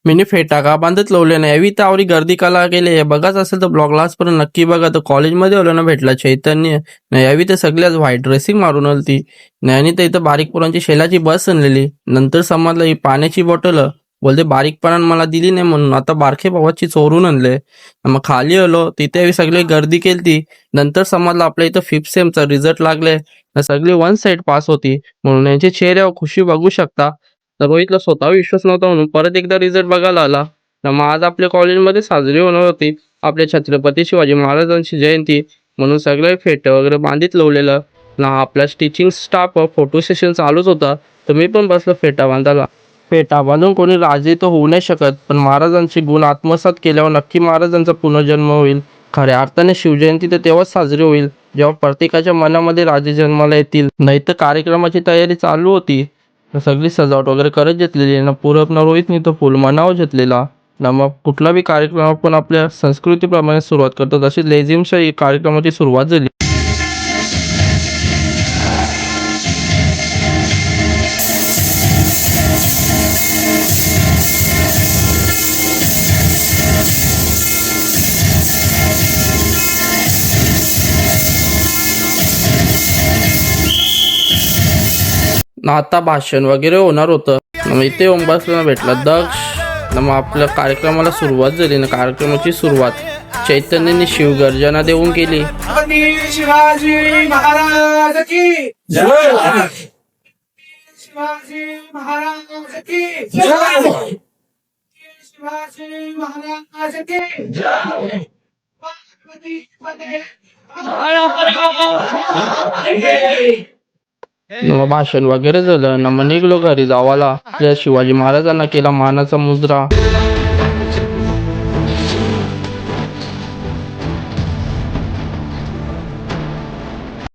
Mini फेटा का बांधत लावले नाही यावी त्यावरी गर्दी कला गेले हे बघाच असेल तर ब्लॉग पर्यंत नक्की बघा. तर कॉलेजमध्ये आलो ना भेटला चैतन्य नाही यावी ते सगळ्याच व्हाईट ड्रेसिंग मारून आलती नाही आणि तर इथं बारीक पोरांची शेलाची बस आणलेली. नंतर समजलं ही पाण्याची बॉटल बोलते बारीकपणानं मला दिली नाही म्हणून आता बारखे भावाची चोरून आणले. मग खाली आलो तिथे यावी सगळी गर्दी केलती. नंतर समजलं आपल्या इथं फिफ्थ सेमचा रिझल्ट लागले. सगळी वन साइड पास होती म्हणून यांच्या चेहऱ्यावर खुशी बघू शकता. तर रोहितला स्वतः विश्वास नव्हता म्हणून परत एकदा रिझल्ट बघायला आला. तर मग आज आपल्या कॉलेजमध्ये साजरी होणार होती आपल्या छत्रपती शिवाजी महाराजांची जयंती म्हणून सगळे फेटे वगैरे बांधित लावलेलं ना. आपला टीचिंग स्टाफ फोटो सेशन चालूच होता तर मी पण बसलो फेटा बांधायला. फेटा बांधून कोणी राजे तर होऊ नाही शकत पण महाराजांचे गुण आत्मसात केल्यावर नक्की महाराजांचा पुनर्जन्म होईल. खऱ्या अर्थाने शिवजयंती तर तेव्हाच साजरी होईल जेव्हा प्रत्येकाच्या मनामध्ये राजे जन्माला येतील. नाही तर कार्यक्रमाची तयारी चालू होती सगळी सजावट वगैरे करत घेतलेली ना. पूरब ना रोहितनी तो फुल मनाव घेतलेला ना. मग कुठला बी कार्यक्रम आपण आपल्या संस्कृतीप्रमाणे सुरुवात करतो तशी लेझिमच्या कार्यक्रमाची सुरुवात झाली. ना आता भाषण वगैरे होणार होतं मग इथे येऊन बसला भेटला दक्ष ना. मग आपल्या कार्यक्रमाला सुरुवात झाली ना. कार्यक्रमाची सुरुवात चैतन्याने शिवगर्जना देऊन केली. शिवाजी महाराज की जय. शिवाजी महाराज की जय. शिवाजी महाराज की जय. पार्वती पते मग भाषण वगैरे झालं ना. मग निघलो घरी जावाला. शिवाजी महाराजांना केला मानाचा मुजरा.